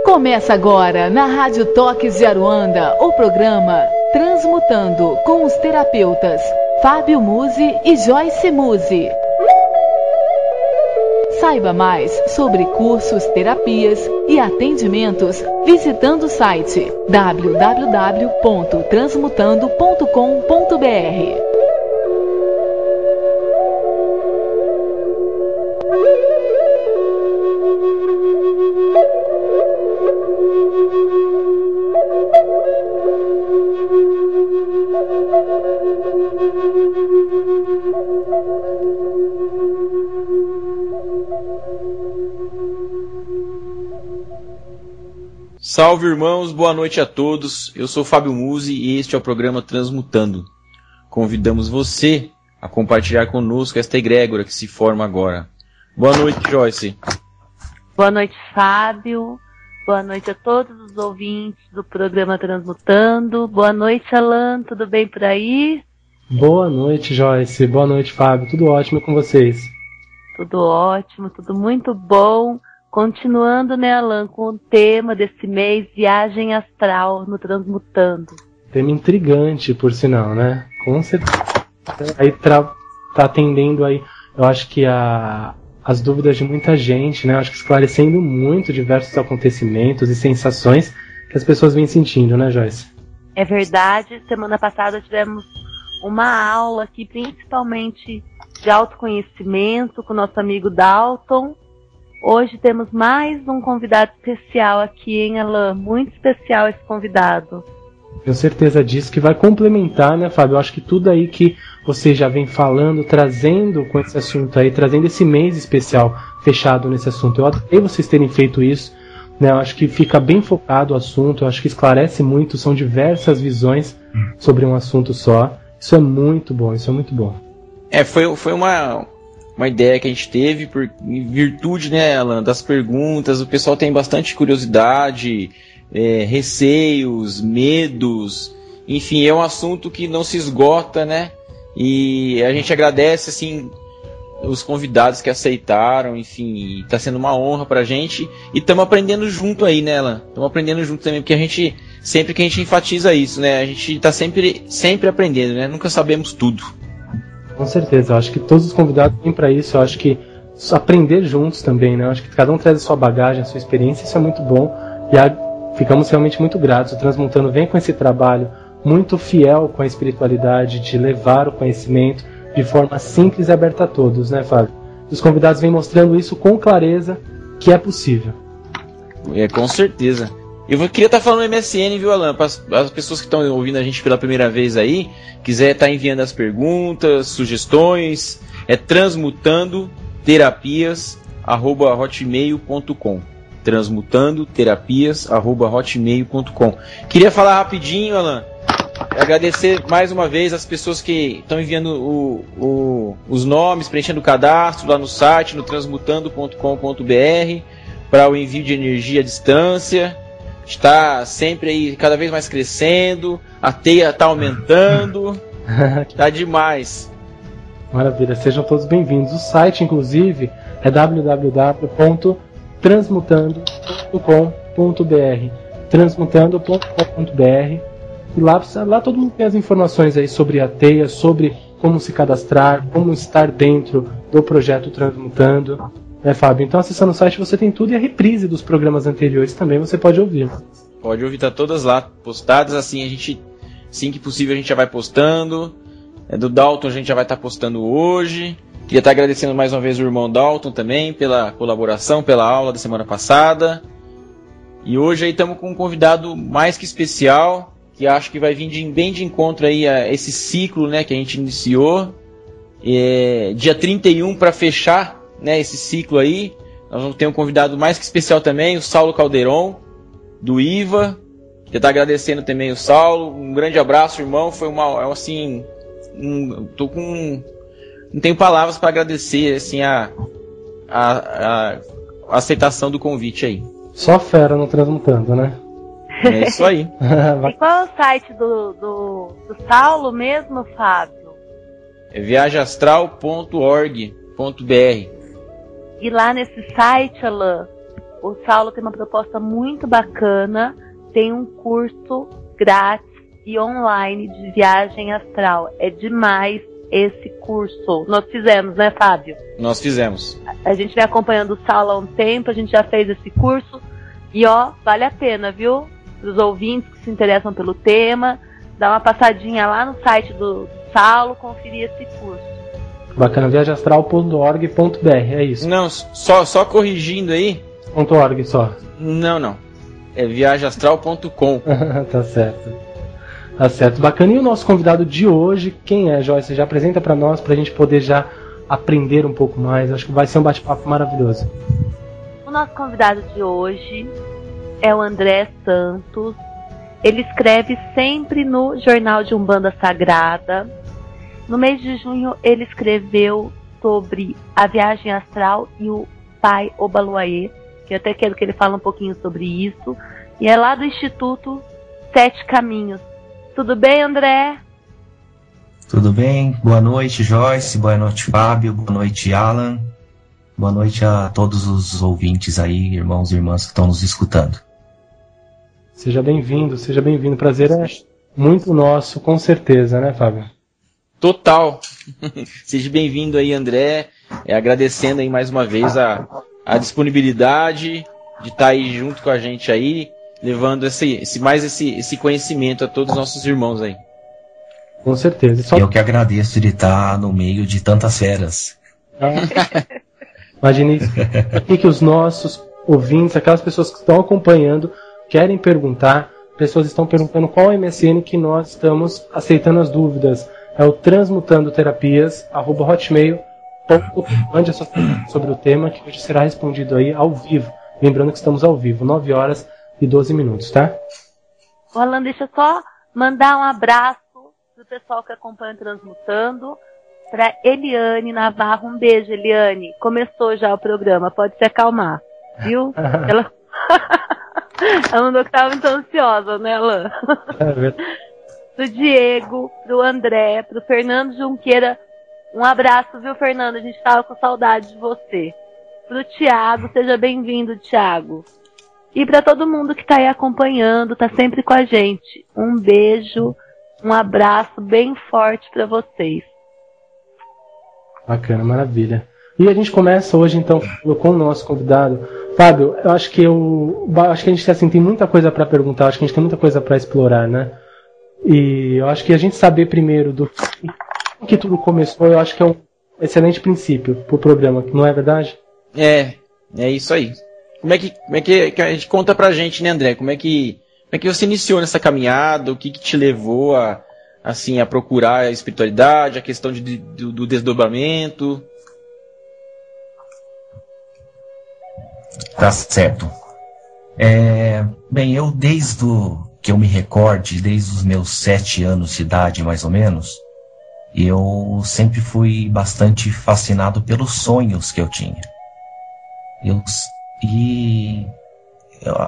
Começa agora, na Rádio Toques de Aruanda, o programa Transmutando com os terapeutas Fábio Musi e Joyce Musi. Saiba mais sobre cursos, terapias e atendimentos visitando o site www.transmutando.com.br. Salve, irmãos, boa noite a todos. Eu sou Fábio Musi e este é o programa Transmutando. Convidamos você a compartilhar conosco esta egrégora que se forma agora. Boa noite, Joyce. Boa noite, Fábio. Boa noite a todos os ouvintes do programa Transmutando. Boa noite, Alan. Tudo bem por aí? Boa noite, Joyce. Boa noite, Fábio. Tudo ótimo com vocês? Tudo ótimo, tudo muito bom. Continuando, né, Alan, com o tema desse mês, viagem astral no Transmutando. Tema intrigante, por sinal, né? Com certeza. Aí tá atendendo aí, eu acho que as dúvidas de muita gente, né? Eu acho que esclarecendo muito diversos acontecimentos e sensações que as pessoas vêm sentindo, né, Joyce? É verdade. Semana passada tivemos uma aula aqui, principalmente de autoconhecimento, com o nosso amigo Dalton. Hoje temos mais um convidado especial aqui, hein, Alan? Muito especial esse convidado. Tenho certeza disso, que vai complementar, né, Fábio? Eu acho que tudo aí que você já vem falando, trazendo com esse assunto aí, trazendo esse mês especial fechado nesse assunto. Eu adorei vocês terem feito isso, né? Eu acho que fica bem focado o assunto, eu acho que esclarece muito, são diversas visões sobre um assunto só. Isso é muito bom, isso é muito bom. Foi uma ideia que a gente teve em virtude, né, Alan, das perguntas. O pessoal tem bastante curiosidade, receios, medos, enfim, é um assunto que não se esgota, né, e a gente agradece, assim, os convidados que aceitaram, enfim, está sendo uma honra pra gente, e estamos aprendendo junto aí, né, Alan, estamos aprendendo junto também, porque sempre que a gente enfatiza isso, né, a gente está sempre aprendendo, né, nunca sabemos tudo. Com certeza, eu acho que todos os convidados vêm para isso, eu acho que aprender juntos também, né? Eu acho que cada um traz a sua bagagem, a sua experiência, isso é muito bom e ficamos realmente muito gratos. O Transmutando vem com esse trabalho muito fiel com a espiritualidade, de levar o conhecimento de forma simples e aberta a todos, né, Fábio? Os convidados vêm mostrando isso com clareza, que é possível. Com certeza. Eu queria estar falando no MSN, viu, Alan? Para as pessoas que estão ouvindo a gente pela primeira vez aí, quiser estar enviando as perguntas, sugestões, é transmutandoterapias@hotmail.com. transmutandoterapias@hotmail.com. Queria falar rapidinho, Alan, agradecer mais uma vez as pessoas que estão enviando os nomes, preenchendo o cadastro lá no site, no transmutando.com.br, para o envio de energia à distância. Está sempre aí, cada vez mais crescendo, a teia está aumentando, está demais. Maravilha, sejam todos bem-vindos. O site, inclusive, é www.transmutando.com.br, transmutando.com.br, e lá todo mundo tem as informações aí sobre a teia, sobre como se cadastrar, como estar dentro do projeto Transmutando. Fábio? Então, acessando o site você tem tudo, e a reprise dos programas anteriores também você pode ouvir. Pode ouvir, tá todas lá postadas, assim que possível a gente já vai postando. Do Dalton a gente já vai estar postando hoje. Queria estar agradecendo mais uma vez o irmão Dalton também pela colaboração, pela aula da semana passada. E hoje aí estamos com um convidado mais que especial, que acho que vai vir bem de encontro aí a esse ciclo, né, que a gente iniciou. Dia 31 para fechar, né, esse ciclo aí, nós vamos ter um convidado mais que especial também, o Saulo Calderon, do IVA. Queria estar agradecendo também o Saulo. Um grande abraço, irmão. Foi não tenho palavras para agradecer, assim, a aceitação do convite aí. Só fera no Transmutando, né? É isso aí. E qual é o site do Saulo mesmo, Fábio? É viagemastral.org.br. E lá nesse site, Alan, o Saulo tem uma proposta muito bacana. Tem um curso grátis e online de viagem astral. É demais esse curso. Nós fizemos, né, Fábio? Nós fizemos. A gente vem acompanhando o Saulo há um tempo, a gente já fez esse curso. E ó, vale a pena, viu? Para os ouvintes que se interessam pelo tema, dá uma passadinha lá no site do Saulo, conferir esse curso. Bacana, viagemastral.org.br, é isso. Não, só corrigindo aí. .org só. Não. É viagemastral.com. Tá certo. Tá certo. Bacana. E o nosso convidado de hoje, quem é, Joyce? Já apresenta para nós, pra gente poder já aprender um pouco mais. Acho que vai ser um bate-papo maravilhoso. O nosso convidado de hoje é o André Santos. Ele escreve sempre no Jornal de Umbanda Sagrada. No mês de junho, ele escreveu sobre a viagem astral e o pai Obaluayê, que eu até quero que ele fale um pouquinho sobre isso. E é lá do Instituto Sete Caminhos. Tudo bem, André? Tudo bem. Boa noite, Joyce. Boa noite, Fábio. Boa noite, Alan. Boa noite a todos os ouvintes aí, irmãos e irmãs que estão nos escutando. Seja bem-vindo. Prazer é muito nosso, com certeza, né, Fábio? Total. Seja bem-vindo aí, André. Agradecendo aí mais uma vez a disponibilidade de estar aí junto com a gente aí, levando esse conhecimento a todos os nossos irmãos aí. Com certeza. Eu que agradeço de estar no meio de tantas feras. Imagine isso. O que os nossos ouvintes, aquelas pessoas que estão acompanhando, querem perguntar. Pessoas estão perguntando qual é o MSN que nós estamos aceitando as dúvidas. É o transmutandoterapias@hotmail.com. Mande a sua pergunta sobre o tema, que hoje será respondido aí ao vivo. Lembrando que estamos ao vivo, 9 horas e 12 minutos, tá? O Alan, deixa eu só mandar um abraço pro pessoal que acompanha o Transmutando, para Eliane Navarro. Um beijo, Eliane. Começou já o programa, pode se acalmar, viu? Ela mandou que estava muito ansiosa, né, Alan? É verdade. Pro Diego, pro André, pro Fernando Junqueira. Um abraço, viu, Fernando? A gente estava com saudade de você. Pro Thiago, seja bem-vindo, Thiago. E para todo mundo que está aí acompanhando, tá sempre com a gente. Um beijo, um abraço bem forte para vocês. Bacana, maravilha. E a gente começa hoje, então, com o nosso convidado. Fábio, eu acho que a gente assim, tem muita coisa para perguntar, acho que a gente tem muita coisa para explorar, né? E eu acho que a gente saber primeiro do que tudo começou, eu acho que é um excelente princípio pro programa, não é verdade? É isso aí. Como é que a gente conta pra gente, né, André? Como é que você iniciou nessa caminhada? O que te levou a procurar a espiritualidade, a questão do desdobramento? Tá certo. Bem, eu desde que eu me recorde, desde os meus 7 anos de idade, mais ou menos, eu sempre fui bastante fascinado pelos sonhos que eu tinha. Eu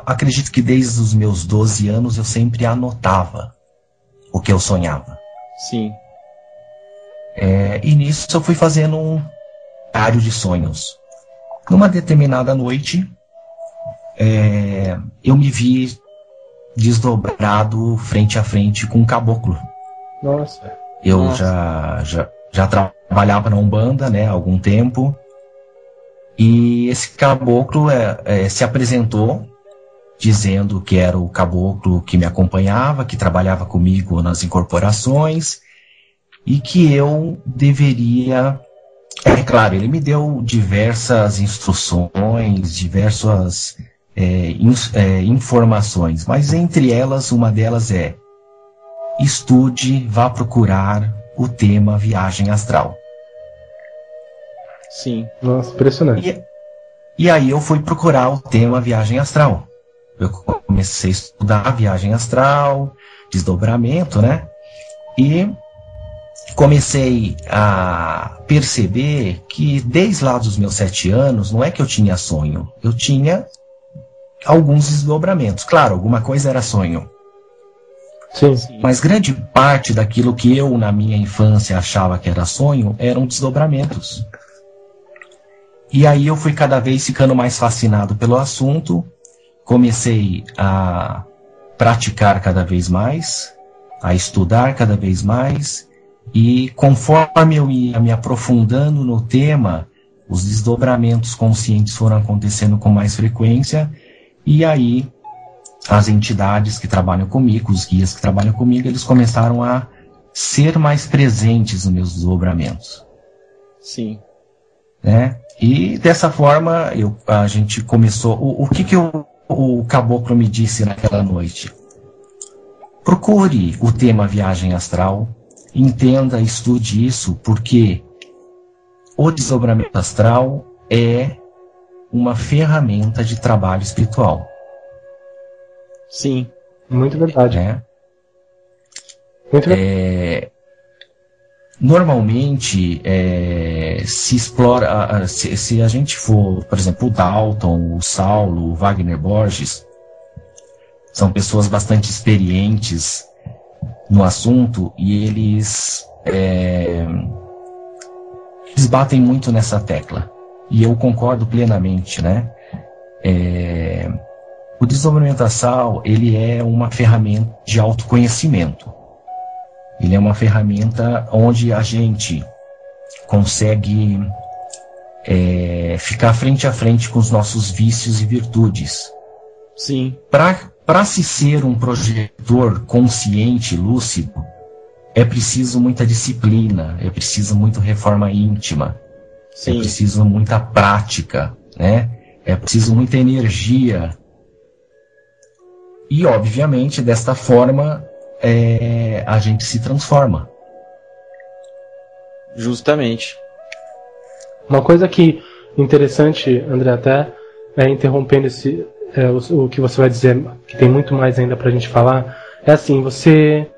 acredito que desde os meus 12 anos eu sempre anotava o que eu sonhava. Sim. E nisso eu fui fazendo um diário de sonhos. Numa determinada noite, eu me vi desdobrado frente a frente com um caboclo. Nossa. Eu já trabalhava na Umbanda, né, há algum tempo. E esse caboclo se apresentou dizendo que era o caboclo que me acompanhava, que trabalhava comigo nas incorporações e que eu deveria... claro, ele me deu diversas instruções, diversas informações, mas entre elas, uma delas é: estude, vá procurar o tema viagem astral. Sim. Nossa, impressionante. E aí eu fui procurar o tema viagem astral. Eu comecei a estudar a viagem astral, desdobramento, né? E comecei a perceber que desde lá dos meus 7 anos, não é que eu tinha sonho, eu tinha alguns desdobramentos. Claro, alguma coisa era sonho. Sim. Mas grande parte daquilo que eu, na minha infância, achava que era sonho, eram desdobramentos. E aí eu fui cada vez ficando mais fascinado pelo assunto, comecei a praticar cada vez mais, a estudar cada vez mais, e conforme eu ia me aprofundando no tema, os desdobramentos conscientes foram acontecendo com mais frequência, e aí as entidades que trabalham comigo, os guias que trabalham comigo, eles começaram a ser mais presentes nos meus desdobramentos. Sim. Né? E dessa forma a gente começou. O que o caboclo me disse naquela noite? Procure o tema viagem astral, entenda, estude isso, porque o desdobramento astral é uma ferramenta de trabalho espiritual. Sim. Muito verdade. Muito verdade. Normalmente se explora, se a gente for, por exemplo, o Dalton, o Saulo, o Wagner Borges, são pessoas bastante experientes no assunto e eles batem muito nessa tecla. E eu concordo plenamente, né? O desdobramento astral, ele é uma ferramenta de autoconhecimento. Ele é uma ferramenta onde a gente consegue ficar frente a frente com os nossos vícios e virtudes. Sim. Para se ser um projetor consciente, lúcido, é preciso muita disciplina, é preciso muita reforma íntima, Sim. é preciso muita prática, né? É preciso muita energia. E, obviamente, desta forma, a gente se transforma. Justamente. Uma coisa que interessante, André, até interrompendo o que você vai dizer, que tem muito mais ainda pra gente falar, é assim, você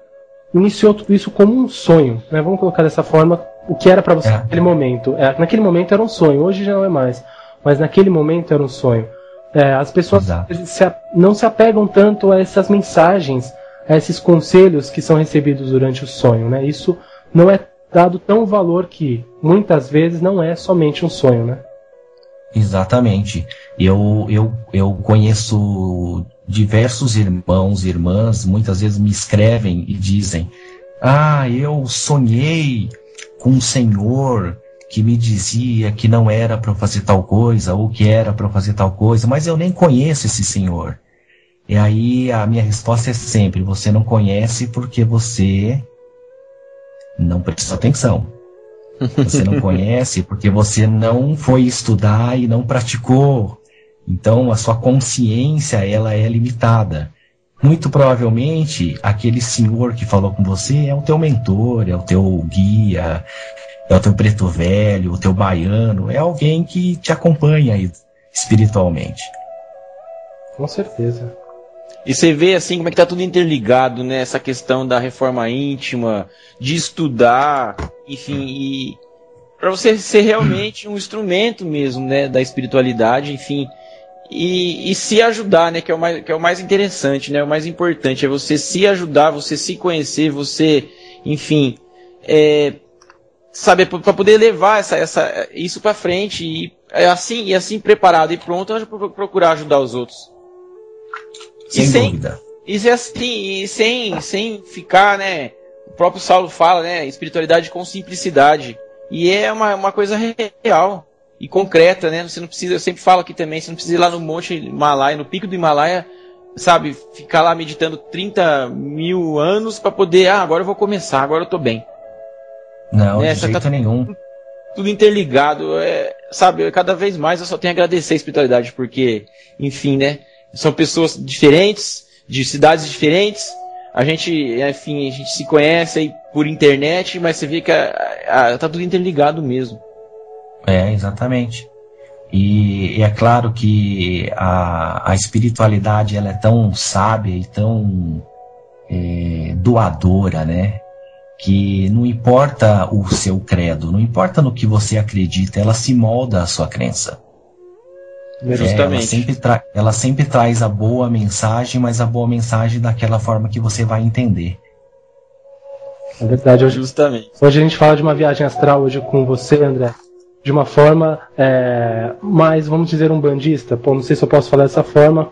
iniciou tudo isso como um sonho, né? Vamos colocar dessa forma, o que era pra você naquele momento. Naquele momento era um sonho, hoje já não é mais, mas naquele momento era um sonho. As pessoas não se apegam tanto a essas mensagens, a esses conselhos que são recebidos durante o sonho, né? Isso não é dado tão valor que muitas vezes não é somente um sonho, né? Exatamente. Eu conheço diversos irmãos e irmãs, muitas vezes me escrevem e dizem: eu sonhei com um senhor que me dizia que não era para eu fazer tal coisa, ou que era para eu fazer tal coisa, mas eu nem conheço esse senhor. E aí a minha resposta é sempre: você não conhece porque você não prestou atenção. Você não conhece porque você não foi estudar e não praticou. Então a sua consciência, ela é limitada. Muito provavelmente aquele senhor que falou com você é o teu mentor, é o teu guia, é o teu preto velho, o teu baiano, é alguém que te acompanha espiritualmente. Com certeza. E você vê assim como é que tá tudo interligado, né? Essa questão da reforma íntima, de estudar, enfim, e para você ser realmente um instrumento mesmo, né, da espiritualidade, enfim, e se ajudar, né, que é o mais interessante, né? O mais importante é você se ajudar, você se conhecer, você, enfim, sabe, para poder levar isso para frente e assim preparado e pronto, procurar ajudar os outros. Sem dúvida. E sem ficar, né? O próprio Saulo fala, né? Espiritualidade com simplicidade. E é uma coisa real e concreta, né? Você não precisa, eu sempre falo aqui também, você não precisa ir lá no Monte Himalaia, no pico do Himalaia, sabe? Ficar lá meditando 30 mil anos para poder, agora eu vou começar, agora eu tô bem. Não, de jeito nenhum. Tudo interligado, sabe? Cada vez mais eu só tenho a agradecer a espiritualidade, porque, enfim, né? São pessoas diferentes, de cidades diferentes. A gente se conhece aí por internet, mas você vê que tá tudo interligado mesmo. Exatamente. E é claro que a espiritualidade, ela é tão sábia e tão doadora, né? Que não importa o seu credo, não importa no que você acredita, ela se molda à sua crença. Justamente. Ela sempre traz a boa mensagem, mas a boa mensagem daquela forma que você vai entender. É verdade. Justamente. Hoje a gente fala de uma viagem astral hoje com você, André, de uma forma mais, vamos dizer, umbandista. Não sei se eu posso falar dessa forma,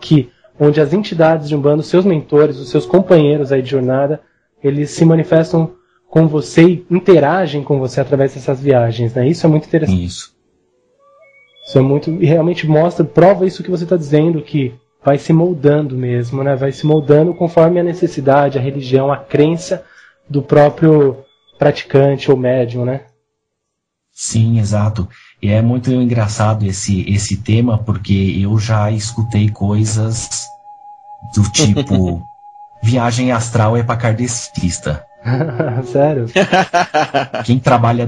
onde as entidades de Umbanda, os seus mentores, os seus companheiros aí de jornada, eles se manifestam com você e interagem com você através dessas viagens, né? Isso é muito interessante. Isso é muito, e realmente prova isso que você está dizendo, que vai se moldando mesmo, né? Vai se moldando conforme a necessidade, a religião, a crença do próprio praticante ou médium, né? Sim, exato. E é muito engraçado esse tema, porque eu já escutei coisas do tipo viagem astral é para kardecista. Sério? Quem trabalha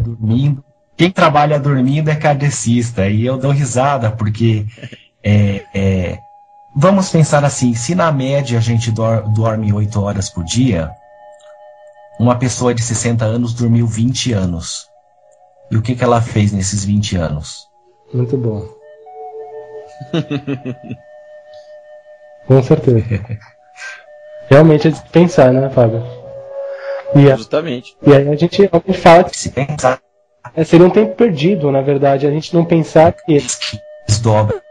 dormindo é kardecista. E eu dou risada, porque vamos pensar assim, se na média a gente dorme 8 horas por dia, uma pessoa de 60 anos dormiu 20 anos. E o que ela fez nesses 20 anos? Muito bom. Com certeza. Realmente é de pensar, né, Fábio? Justamente. E aí a gente fala que se pensar seria um tempo perdido, na verdade, a gente não pensar que desdobra.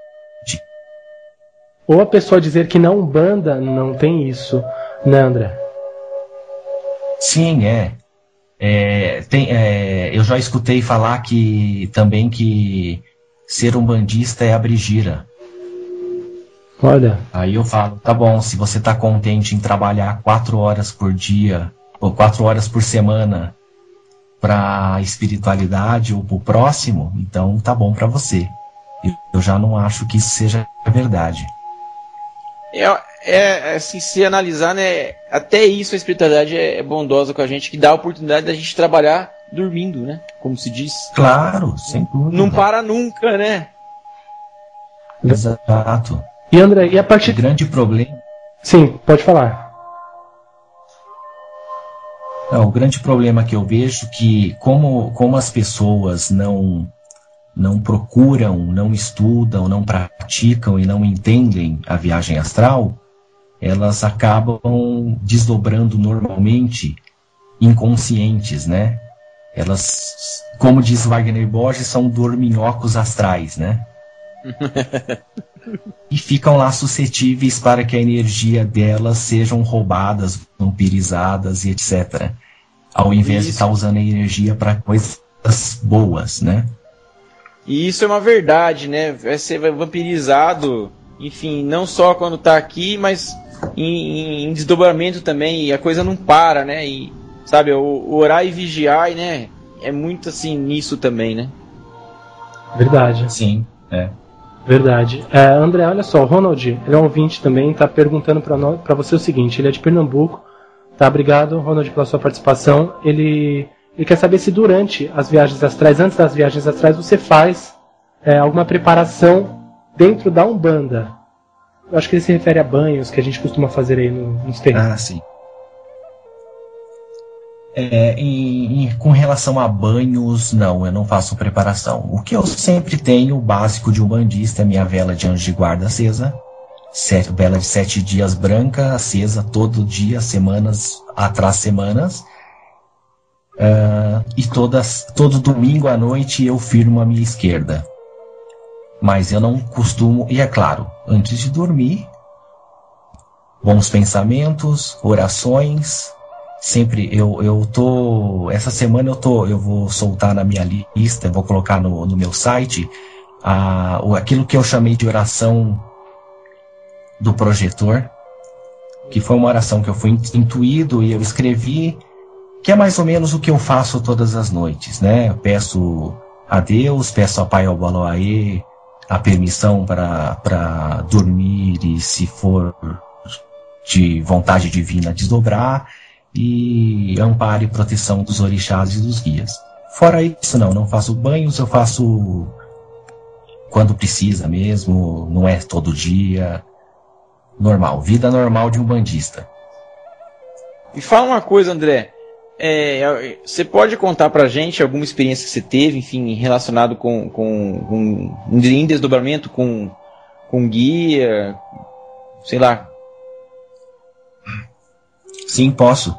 Ou a pessoa dizer que na Umbanda não tem isso, né, André? Sim, eu já escutei falar que ser umbandista é abrir gira. Olha. Aí eu falo, tá bom, se você tá contente em trabalhar 4 horas por dia, ou 4 horas por semana pra espiritualidade ou pro próximo, então tá bom pra você. Eu já não acho que isso seja verdade. Assim, se analisar, né, até isso a espiritualidade é bondosa com a gente, que dá a oportunidade da gente trabalhar dormindo, né, como se diz. Claro, sem dúvida. Não para nunca, né? Exato. E André, e a partir... O grande problema... Sim, pode falar. O grande problema que eu vejo é que como as pessoas não procuram, não estudam, não praticam e não entendem a viagem astral, elas acabam desdobrando normalmente inconscientes, né? Elas, como diz Wagner Borges, são dorminhocos astrais, né? E ficam lá suscetíveis para que a energia delas sejam roubadas, vampirizadas e etc. Ao invés de estar usando a energia para coisas boas, né? E isso é uma verdade, né? Vai ser vampirizado, enfim, não só quando tá aqui, mas em desdobramento também, e a coisa não para, né? E, sabe, o orar e vigiar, né? É muito assim nisso também, né? Verdade. Sim, Verdade. André, olha só, o Ronald, ele é um ouvinte também, tá perguntando para você o seguinte, ele é de Pernambuco, tá? Obrigado, Ronald, pela sua participação. Ele quer saber se durante as viagens astrais, antes das viagens astrais, você faz alguma preparação dentro da Umbanda. Eu acho que ele se refere a banhos que a gente costuma fazer aí nos terrenos. Ah, sim. Com relação a banhos, não, eu não faço preparação. O que eu sempre tenho, o básico de umbandista, é minha vela de anjo de guarda acesa. Vela de 7 dias branca, acesa todo dia, semanas atrás semanas. E todo domingo à noite eu firmo a minha esquerda. Mas eu não costumo, e é claro, antes de dormir, bons pensamentos, orações. Sempre essa semana eu vou soltar na minha lista, eu vou colocar no meu site aquilo que eu chamei de oração do projetor, que foi uma oração que eu fui intuído e eu escrevi, que é mais ou menos o que eu faço todas as noites, né? Eu peço a Deus, peço a Pai Obaloaê a permissão para dormir e, se for de vontade divina, desdobrar, e amparo e proteção dos orixás e dos guias. Fora isso, não faço banhos, eu faço quando precisa mesmo, não é todo dia. Normal, vida normal de um bandista. E fala uma coisa, André, você pode contar pra gente alguma experiência que você teve, enfim, relacionado em desdobramento com com guia, sei lá. Sim, posso.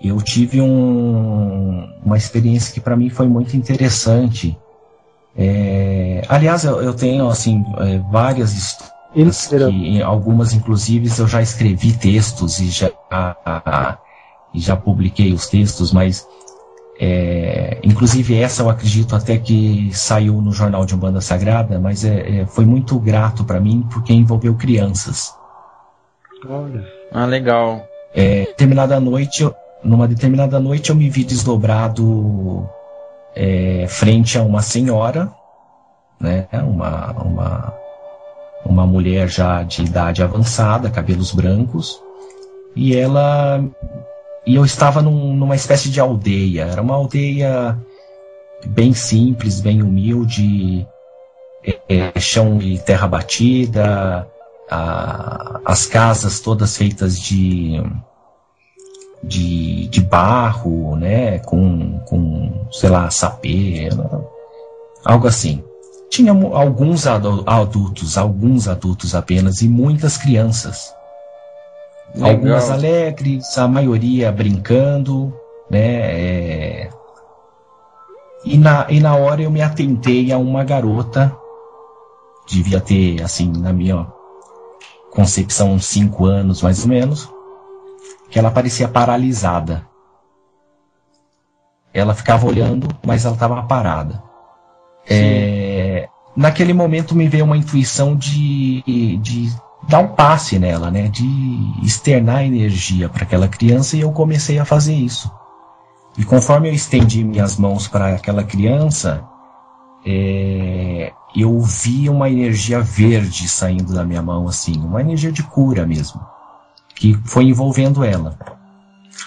Eu tive uma experiência que para mim foi muito interessante. Aliás, eu tenho assim várias histórias, que, algumas inclusive eu já escrevi textos e já publiquei os textos, mas inclusive essa eu acredito até que saiu no Jornal de Umbanda Sagrada, mas foi muito grato para mim porque envolveu crianças. Olha. Ah, legal. Numa determinada noite eu me vi desdobrado frente a uma senhora, né, uma mulher já de idade avançada, cabelos brancos, e eu estava numa espécie de aldeia. Era uma aldeia bem simples, bem humilde, chão de terra batida, as casas todas feitas de barro, né, com sei lá, sapê, algo assim. Tinha alguns adultos apenas, e muitas crianças. Legal. Algumas alegres, a maioria brincando, né? E na hora eu me atentei a uma garota, devia ter, assim, na minha concepção, uns 5 anos mais ou menos, que ela parecia paralisada. Ela ficava olhando, mas ela estava parada. Naquele momento me veio uma intuição de dar um passe nela, né? De externar energia para aquela criança, e eu comecei a fazer isso. E conforme eu estendi minhas mãos para aquela criança, eu vi uma energia verde saindo da minha mão, assim, uma energia de cura mesmo, que foi envolvendo ela.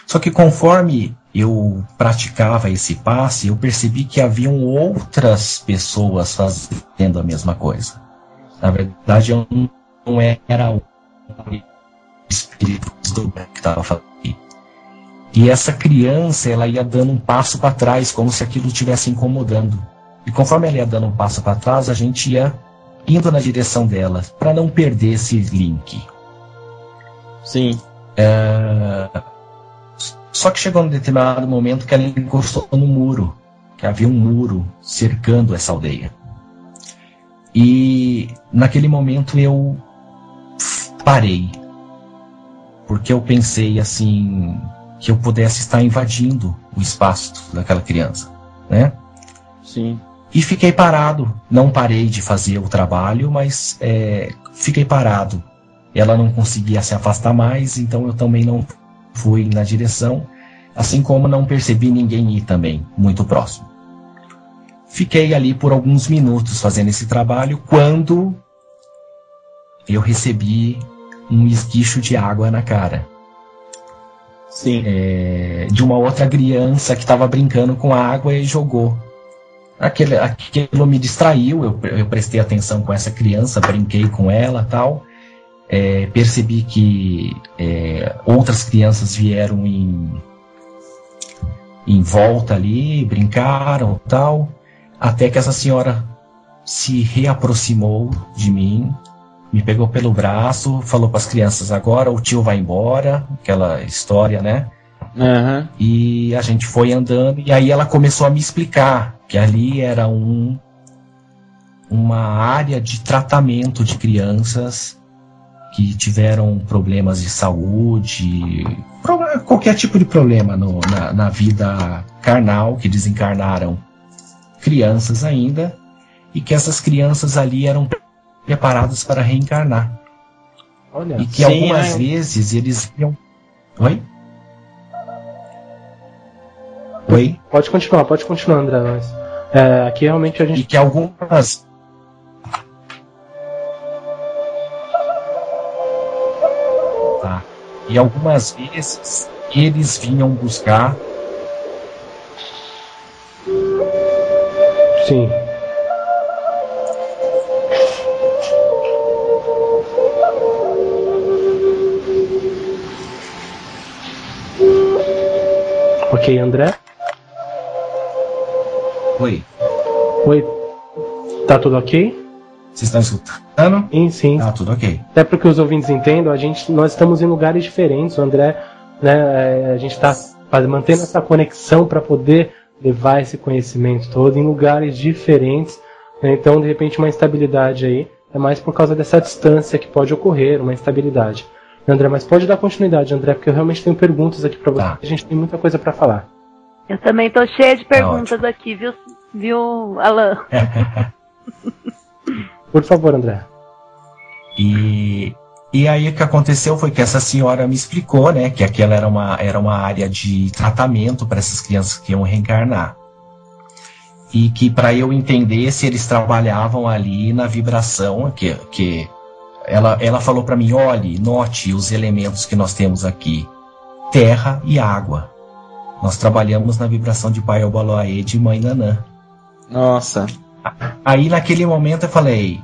Só que conforme eu praticava esse passe, eu percebi que haviam outras pessoas fazendo a mesma coisa. Na verdade, eu não era o espírito que estava fazendo. E essa criança, ela ia dando um passo para trás, como se aquilo estivesse incomodando. E conforme ela ia dando um passo para trás, a gente ia indo na direção dela, para não perder esse link. Sim. Só que chegou num determinado momento que ela encostou no muro, que havia um muro cercando essa aldeia. E naquele momento eu parei, porque eu pensei assim, que eu pudesse estar invadindo o espaço daquela criança, né? Sim. E fiquei parado, não parei de fazer o trabalho, mas fiquei parado. Ela não conseguia se afastar mais, então eu também não fui na direção, assim como não percebi ninguém ir também, muito próximo. Fiquei ali por alguns minutos fazendo esse trabalho, quando eu recebi um esguicho de água na cara. Sim. De uma outra criança que estava brincando com a água e jogou. Aquilo me distraiu, eu prestei atenção com essa criança, brinquei com ela, tal. Percebi que outras crianças vieram em volta ali, brincaram, tal, até que essa senhora se reaproximou de mim, me pegou pelo braço, falou para as crianças: agora o tio vai embora, aquela história, né? Uhum. E a gente foi andando, e aí ela começou a me explicar que ali era uma área de tratamento de crianças que tiveram problemas de saúde, qualquer tipo de problema na vida carnal, que desencarnaram crianças ainda, e que essas crianças ali eram preparadas para reencarnar. Olha, e que algumas vezes eles iam... Oi? Pode continuar, André. Mas, aqui realmente a gente... E que algumas... E algumas vezes eles vinham buscar... Sim. Ok, André? Oi. Oi. Tá tudo ok? Vocês estão escutando? Sim. Ah, tudo ok. Até para que os ouvintes entendam, nós estamos em lugares diferentes. O André, né, a gente está mantendo essa conexão para poder levar esse conhecimento todo em lugares diferentes. Né? Então, de repente, uma instabilidade aí é mais por causa dessa distância que pode ocorrer, uma instabilidade. André, mas pode dar continuidade, André, porque eu realmente tenho perguntas aqui para você. Tá. A gente tem muita coisa para falar. Eu também tô cheia de perguntas aqui, viu, Alan? Por favor, André. E aí o que aconteceu foi que essa senhora me explicou, né, que aquela era uma área de tratamento para essas crianças que iam reencarnar. E que para eu entender se eles trabalhavam ali na vibração, que ela falou para mim, olhe, note os elementos que nós temos aqui, terra e água. Nós trabalhamos na vibração de Pai Obaloaê de Mãe Nanã. Nossa. Aí naquele momento eu falei,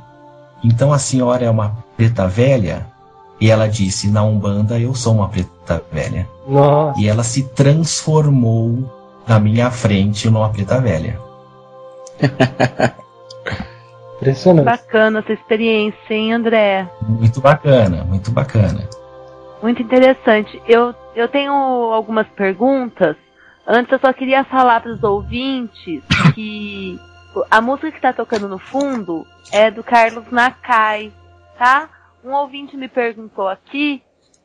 então a senhora é uma preta velha? E ela disse, na Umbanda eu sou uma preta velha. Nossa. E ela se transformou na minha frente numa preta velha. Impressionante. Bacana essa experiência, hein, André? Muito bacana, muito bacana. Muito interessante. Eu tenho algumas perguntas. Antes eu só queria falar para os ouvintes que a música que está tocando no fundo é do Carlos Nakai, tá? Um ouvinte me perguntou aqui,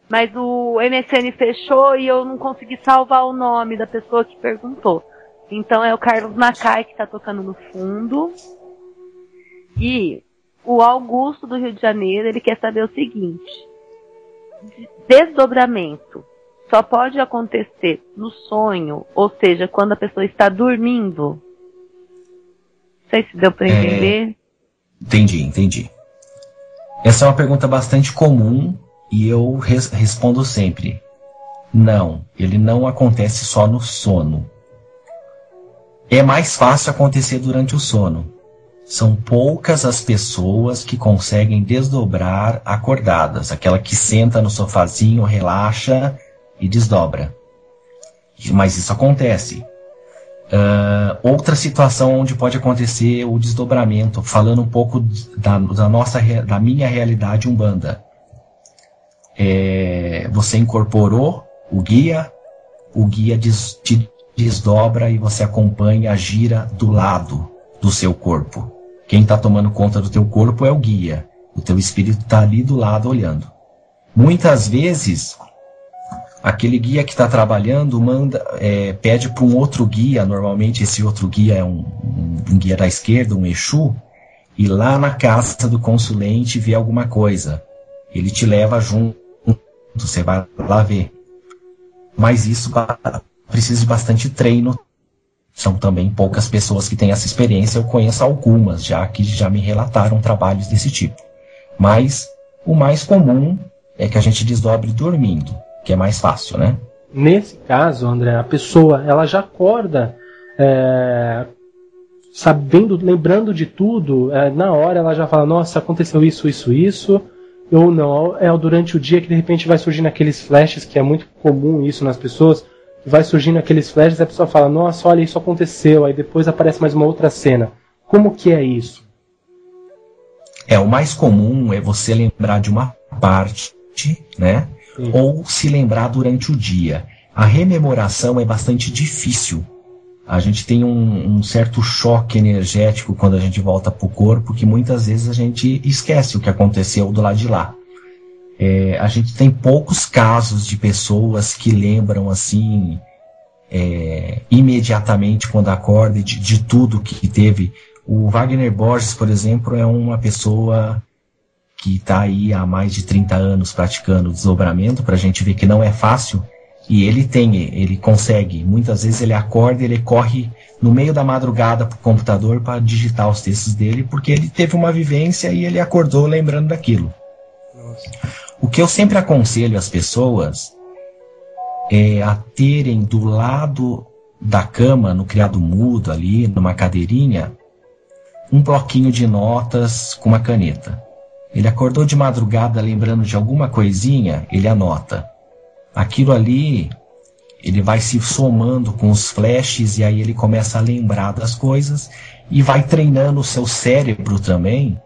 mas o MSN fechou e eu não consegui salvar o nome da pessoa que perguntou. Então é o Carlos Nakai que está tocando no fundo. E o Augusto do Rio de Janeiro, ele quer saber o seguinte: desdobramento só pode acontecer no sonho, ou seja, quando a pessoa está dormindo? Não sei se deu para entender. Entendi. Essa é uma pergunta bastante comum e eu respondo sempre: não, ele não acontece só no sono. É mais fácil acontecer durante o sono. São poucas as pessoas que conseguem desdobrar acordadas. Aquela que senta no sofazinho, relaxa e desdobra. Mas isso acontece. Outra situação onde pode acontecer o desdobramento, falando um pouco da minha realidade umbanda. Você incorporou o guia te desdobra e você acompanha, gira do lado do seu corpo. Quem está tomando conta do teu corpo é o guia. O teu espírito está ali do lado olhando. Muitas vezes, aquele guia que está trabalhando pede para um outro guia, normalmente esse outro guia é um guia da esquerda, um Exu, e lá na casa do consulente vê alguma coisa. Ele te leva junto, você vai lá ver. Mas isso precisa de bastante treino. São também poucas pessoas que têm essa experiência. Eu conheço algumas que já me relataram trabalhos desse tipo. Mas o mais comum é que a gente desdobre dormindo, que é mais fácil, né? Nesse caso, André, a pessoa ela já acorda sabendo, lembrando de tudo. Na hora ela já fala, nossa, aconteceu isso. Ou não, durante o dia que de repente vai surgindo aqueles flashes, que é muito comum isso nas pessoas. Vai surgindo aqueles flashes e a pessoa fala, nossa, olha, isso aconteceu. Aí depois aparece mais uma outra cena. Como que é isso? O mais comum é você lembrar de uma parte, né? Sim. Ou se lembrar durante o dia. A rememoração é bastante difícil. A gente tem um certo choque energético quando a gente volta para o corpo, que muitas vezes a gente esquece o que aconteceu do lado de lá. A gente tem poucos casos de pessoas que lembram assim imediatamente quando acorda de tudo que teve. O Wagner Borges, por exemplo, é uma pessoa que está aí há mais de 30 anos praticando desdobramento, para a gente ver que não é fácil, e ele consegue. Muitas vezes ele acorda e ele corre no meio da madrugada para o computador para digitar os textos dele, porque ele teve uma vivência e ele acordou lembrando daquilo. Nossa. O que eu sempre aconselho as pessoas é a terem do lado da cama, no criado mudo ali, numa cadeirinha, um bloquinho de notas com uma caneta. Ele acordou de madrugada lembrando de alguma coisinha, ele anota. Aquilo ali, ele vai se somando com os flashes e aí ele começa a lembrar das coisas e vai treinando o seu cérebro também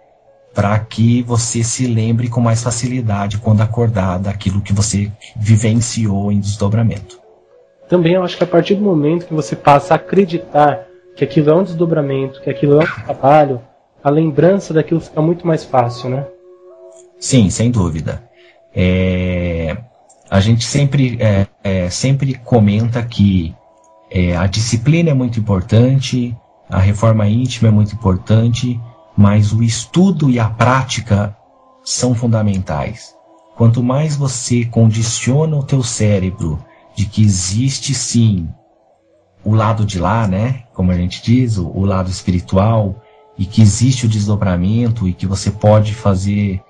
para que você se lembre com mais facilidade quando acordar daquilo que você vivenciou em desdobramento. Também eu acho que a partir do momento que você passa a acreditar que aquilo é um desdobramento, que aquilo é um trabalho, a lembrança daquilo fica muito mais fácil, né? Sim, sem dúvida. A gente sempre comenta que a disciplina é muito importante, a reforma íntima é muito importante, mas o estudo e a prática são fundamentais. Quanto mais você condiciona o teu cérebro de que existe sim o lado de lá, né? Como a gente diz, o lado espiritual, e que existe o desdobramento e que você pode fazer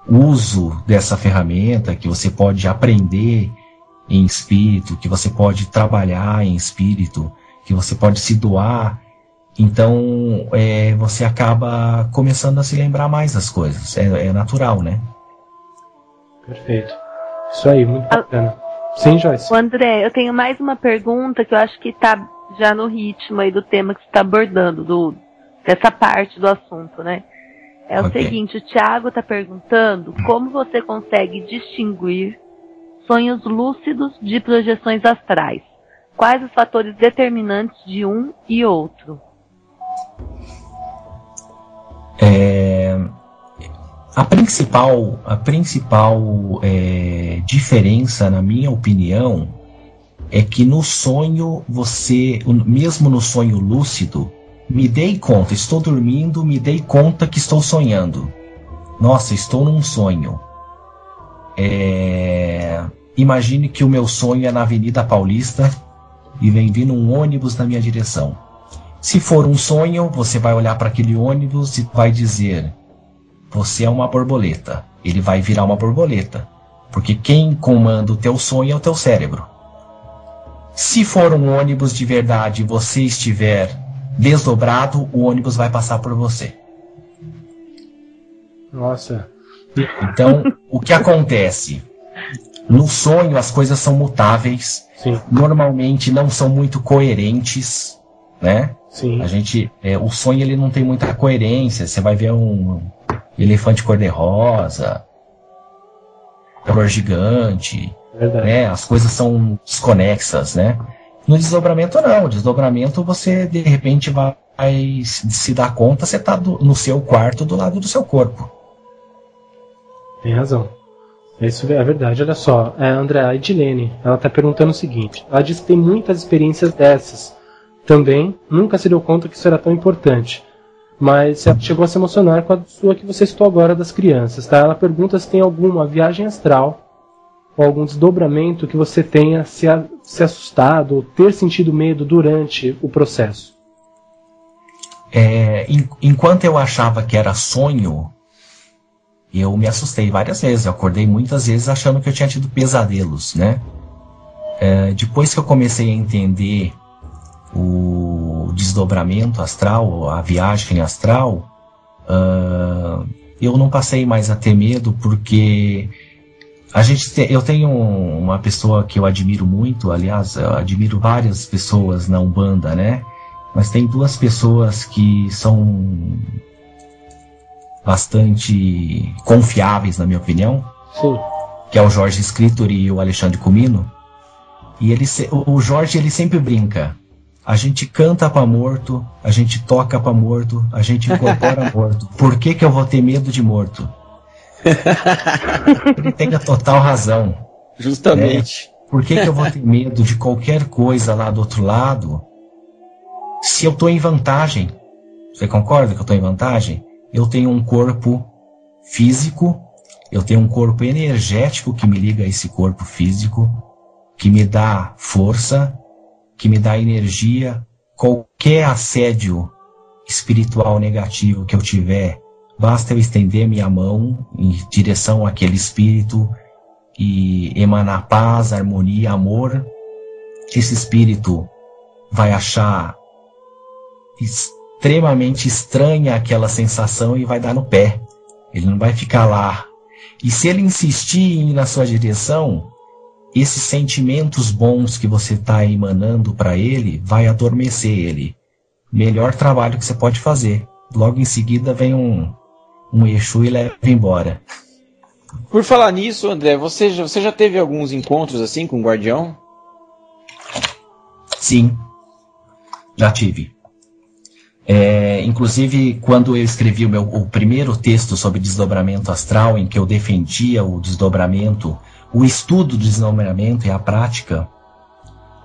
uso dessa ferramenta, que você pode aprender em espírito, que você pode trabalhar em espírito, que você pode se doar. Então você acaba começando a se lembrar mais das coisas. É natural, né? Perfeito. Isso aí, muito bacana. Sim, Joyce. André, eu tenho mais uma pergunta que eu acho que está já no ritmo aí do tema que você está abordando, dessa parte do assunto, né? É o seguinte, o Thiago está perguntando como você consegue distinguir sonhos lúcidos de projeções astrais. Quais os fatores determinantes de um e outro? A principal diferença, na minha opinião, é que no sonho mesmo no sonho lúcido, me dei conta, estou dormindo, me dei conta que estou sonhando. Nossa, estou num sonho. Imagine que o meu sonho é na Avenida Paulista e vem vindo um ônibus na minha direção. Se for um sonho, você vai olhar para aquele ônibus e vai dizer: você é uma borboleta. Ele vai virar uma borboleta, porque quem comanda o teu sonho é o teu cérebro. Se for um ônibus de verdade e você estiver desdobrado, o ônibus vai passar por você. Nossa. Então, o que acontece? No sonho as coisas são mutáveis. Sim. Normalmente não são muito coerentes, né? Sim. O sonho ele não tem muita coerência. Você vai ver um elefante cor-de-rosa, flor gigante, né? As coisas são desconexas, né? No desdobramento não. No desdobramento você de repente vai se dar conta, você está no seu quarto do lado do seu corpo. Tem razão. Isso é verdade. Olha só, André, a Edilene, ela está perguntando o seguinte. Ela diz que tem muitas experiências dessas. Também nunca se deu conta que isso era tão importante. Mas ela chegou a se emocionar com a sua que você citou agora das crianças. Tá? Ela pergunta se tem alguma viagem astral ou algum desdobramento que você tenha se assustado ou ter sentido medo durante o processo. Enquanto eu achava que era sonho, eu me assustei várias vezes. Eu acordei muitas vezes achando que eu tinha tido pesadelos, né? Depois que eu comecei a entender o desdobramento astral, a viagem astral, eu não passei mais a ter medo, porque eu tenho uma pessoa que eu admiro muito, aliás, eu admiro várias pessoas na Umbanda, né? Mas tem duas pessoas que são bastante confiáveis, na minha opinião. Sim. Que é o Jorge Escritor e o Alexandre Comino. E o Jorge, ele sempre brinca: a gente canta para morto, a gente toca para morto, a gente incorpora morto. Por que eu vou ter medo de morto? Ele tem a total razão. Justamente. Né? Por que eu vou ter medo de qualquer coisa lá do outro lado, se eu estou em vantagem? Você concorda que eu estou em vantagem? Eu tenho um corpo físico, eu tenho um corpo energético que me liga a esse corpo físico, que me dá força, que me dá energia. Qualquer assédio espiritual negativo que eu tiver, basta eu estender minha mão em direção àquele espírito e emanar paz, harmonia, amor. Esse espírito vai achar extremamente estranha aquela sensação e vai dar no pé. Ele não vai ficar lá. E se ele insistir em ir na sua direção, esses sentimentos bons que você está emanando para ele vai adormecer ele. Melhor trabalho que você pode fazer: logo em seguida vem um Exu e leva embora. Por falar nisso, André, você já teve alguns encontros assim com o Guardião? Sim, já tive. Inclusive, quando eu escrevi o primeiro texto sobre desdobramento astral, em que eu defendia o desdobramento, o estudo do desdobramento e a prática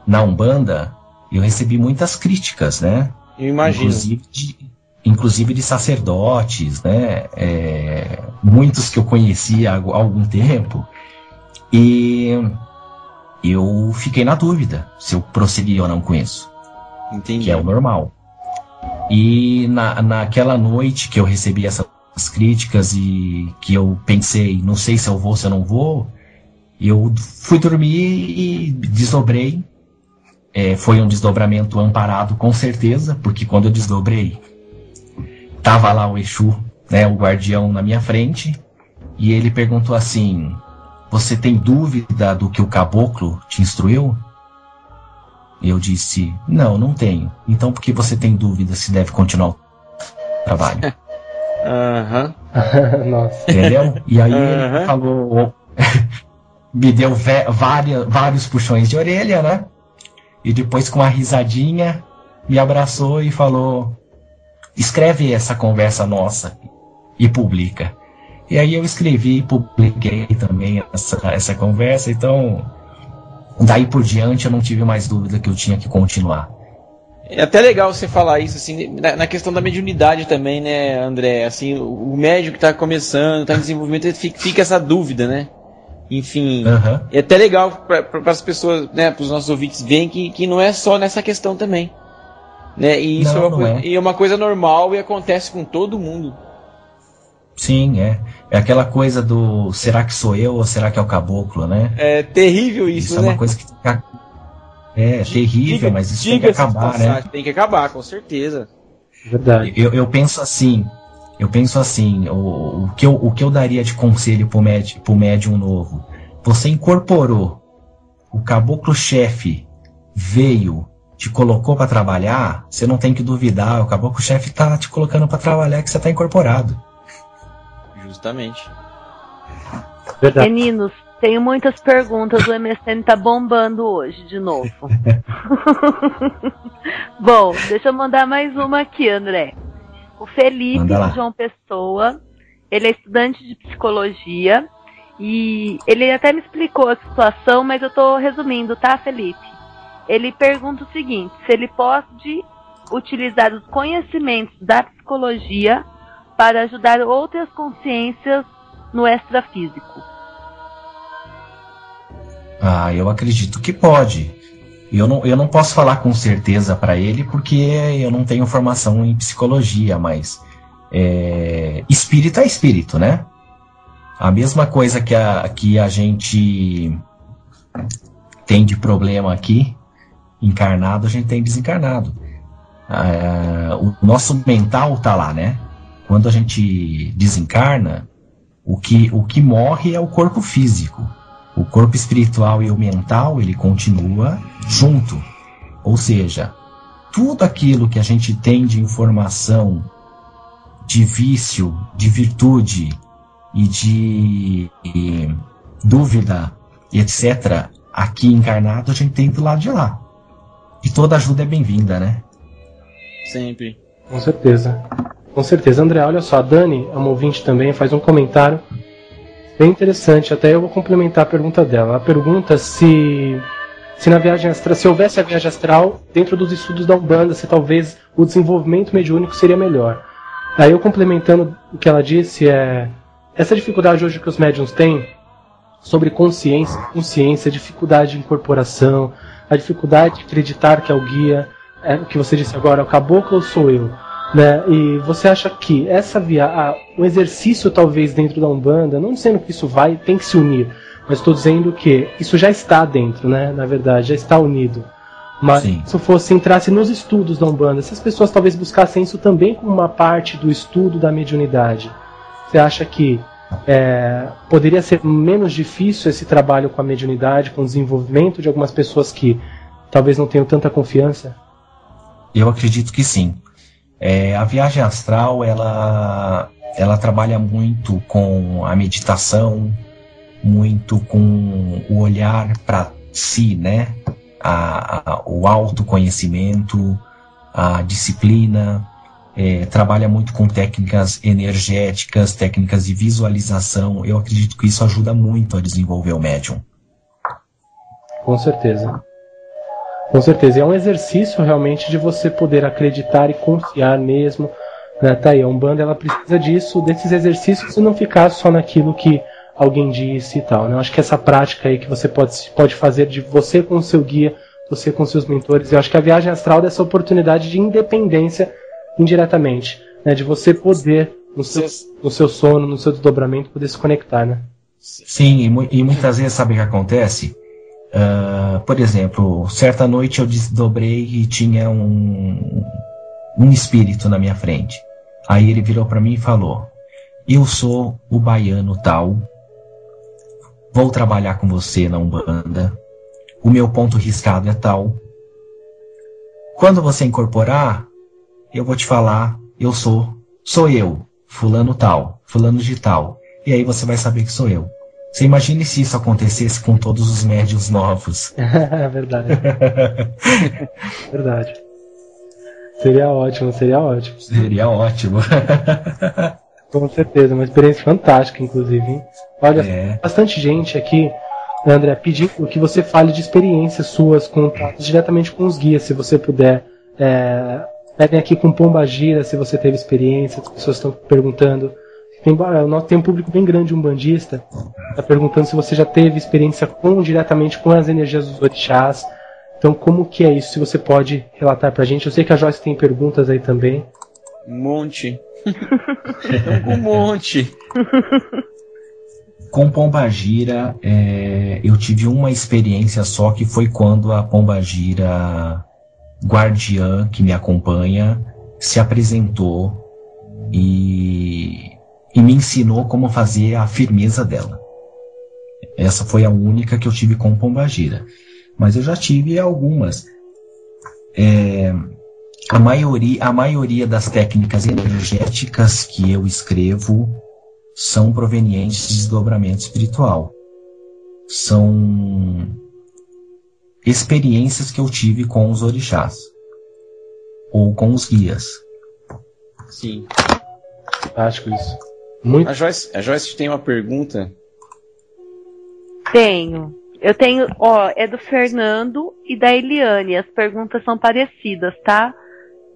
na Umbanda, eu recebi muitas críticas, né? Eu imagino. Inclusive de sacerdotes, né? Muitos que eu conhecia há algum tempo. E eu fiquei na dúvida se eu prosseguia ou não com isso. Entendi. Que é o normal. E naquela noite que eu recebi essas críticas e que eu pensei, não sei se eu vou, se eu não vou, eu fui dormir e desdobrei. Foi um desdobramento amparado, com certeza, porque quando eu desdobrei, tava lá o Exu, né, o Guardião na minha frente, e ele perguntou assim: você tem dúvida do que o caboclo te instruiu? Eu disse: não tenho. Então por que você tem dúvida se deve continuar o trabalho? Nossa. Entendeu? E aí ele falou, me deu vários puxões de orelha, né? E depois, com uma risadinha, me abraçou e falou: escreve essa conversa nossa e publica. E aí eu escrevi e publiquei também essa conversa. Então, daí por diante eu não tive mais dúvida que eu tinha que continuar. É até legal você falar isso, assim, na questão da mediunidade também, né, André? Assim, o médium que está começando, está em desenvolvimento, fica essa dúvida, né? Enfim, é até legal para as pessoas, né, para os nossos ouvintes verem que não é só nessa questão também, né? E isso é uma coisa normal e acontece com todo mundo. Sim, é aquela coisa do será que sou eu ou será que é o caboclo, né? É terrível isso, né? É uma coisa que terrível, mas isso tem que acabar, né? Tem que acabar, com certeza. Verdade. Eu penso assim, o que eu daria de conselho pro médium novo? Você incorporou, o caboclo-chefe veio, te colocou para trabalhar, você não tem que duvidar, o caboclo-chefe tá te colocando para trabalhar que você tá incorporado. Justamente. Verdade. Meninos, tenho muitas perguntas, o MSN tá bombando hoje de novo. Bom, deixa eu mandar mais uma aqui, André. O Felipe de João Pessoa, ele é estudante de psicologia e ele até me explicou a situação, mas eu tô resumindo, tá, Felipe? Ele pergunta o seguinte: se ele pode utilizar os conhecimentos da psicologia para ajudar outras consciências no extrafísico. Eu acredito que pode. Eu não posso falar com certeza para ele porque eu não tenho formação em psicologia, mas espírito é espírito, né? A mesma coisa que a gente tem de problema aqui, encarnado, a gente tem desencarnado. O nosso mental tá lá, né? Quando a gente desencarna, o que morre é o corpo físico. O corpo espiritual e o mental, ele continua junto. Ou seja, tudo aquilo que a gente tem de informação, de vício, de virtude e de dúvida, etc., aqui encarnado, a gente tem do lado de lá. E toda ajuda é bem-vinda, né? Sempre. Com certeza. Com certeza. André, olha só, a Dani, uma ouvinte também, faz um comentário bem interessante, até eu vou complementar a pergunta dela. Ela pergunta se na viagem astral, se houvesse a viagem astral dentro dos estudos da Umbanda, se talvez o desenvolvimento mediúnico seria melhor. Aí eu complementando o que ela disse, essa dificuldade hoje que os médiuns têm sobre consciência, dificuldade de incorporação, a dificuldade de acreditar que é o guia, o que você disse agora, o caboclo ou sou eu? Né? E você acha que o exercício talvez dentro da Umbanda, não dizendo que isso tem que se unir, mas estou dizendo que isso já está dentro, né? Na verdade, já está unido. Mas Sim. Se entrasse nos estudos da Umbanda, se as pessoas talvez buscassem isso também como uma parte do estudo da mediunidade, você acha que poderia ser menos difícil esse trabalho com a mediunidade, com o desenvolvimento de algumas pessoas que talvez não tenham tanta confiança? Eu acredito que sim. A viagem astral, ela trabalha muito com a meditação, muito com o olhar para si, né? O autoconhecimento, a disciplina, trabalha muito com técnicas energéticas, técnicas de visualização. Eu acredito que isso ajuda muito a desenvolver o médium. Com certeza. Com certeza. É um exercício realmente de você poder acreditar e confiar mesmo. Né? Tá aí, a Umbanda ela precisa disso, desses exercícios, e não ficar só naquilo que alguém disse e tal. Né? Eu acho que essa prática aí que você pode fazer de você com o seu guia, você com seus mentores, eu acho que a viagem astral dá essa oportunidade de independência indiretamente, né? De você poder, no seu sono, no seu desdobramento, poder se conectar, né? Sim, e muitas vezes sabe o que acontece? Por exemplo, certa noite eu desdobrei e tinha um espírito na minha frente. Aí ele virou para mim e falou: eu sou o baiano tal, vou trabalhar com você na Umbanda, o meu ponto riscado é tal. Quando você incorporar, eu vou te falar, eu sou eu, fulano tal, fulano de tal. E aí você vai saber que sou eu. Você imagine se isso acontecesse com todos os médiuns novos. É verdade. Verdade. Seria ótimo, seria ótimo. Seria ótimo. Com certeza, uma experiência fantástica, inclusive, hein? Olha, bastante gente aqui, André, pedindo que você fale de experiências suas, contatos diretamente com os guias, se você puder. Pedem aqui com Pombagira, se você teve experiência, as pessoas estão perguntando. Tem um público bem grande umbandista, está perguntando se você já teve experiência diretamente com as energias dos orixás. Então, como que é isso? Se você pode relatar pra gente. Eu sei que a Joyce tem perguntas aí também. Um monte. Um monte. Com Pombagira, eu tive uma experiência só, que foi quando a Pombagira guardiã que me acompanha se apresentou e me ensinou como fazer a firmeza dela. Essa foi a única que eu tive com Pombagira. Mas eu já tive algumas. A maioria das técnicas energéticas que eu escrevo são provenientes de desdobramento espiritual. São experiências que eu tive com os orixás ou com os guias. Sim. Fantástico isso. Muito. A Joyce tem uma pergunta? Tenho. Eu tenho, é do Fernando e da Eliane. As perguntas são parecidas, tá?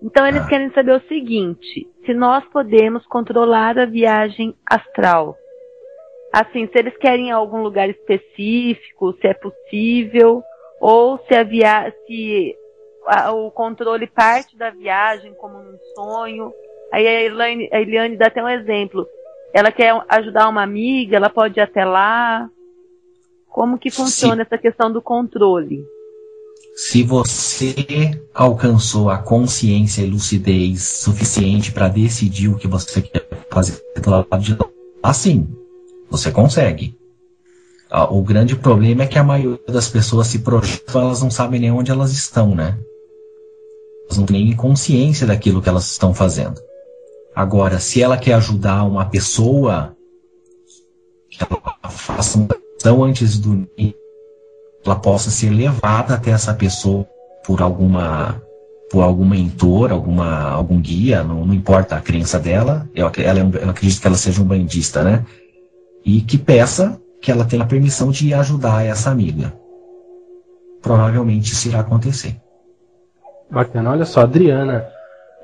Então eles querem saber o seguinte: se nós podemos controlar a viagem astral. Assim, se eles querem ir a algum lugar específico, se é possível, ou se o controle parte da viagem como um sonho. Aí a Eliane dá até um exemplo. Ela quer ajudar uma amiga, ela pode ir até lá. Como que funciona essa questão do controle? Se você alcançou a consciência e lucidez suficiente para decidir o que você quer fazer do lado de lá, sim, você consegue. O grande problema é que a maioria das pessoas se projetam, elas não sabem nem onde elas estão, né? Elas não têm nem consciência daquilo que elas estão fazendo. Agora, se ela quer ajudar uma pessoa, que ela faça uma ação antes de dormir, ela possa ser levada até essa pessoa por alguma mentor, algum guia, não importa a crença dela, eu acredito que ela seja um bandista, né? E que peça que ela tenha a permissão de ajudar essa amiga. Provavelmente isso irá acontecer. Bacana. Olha só, Adriana,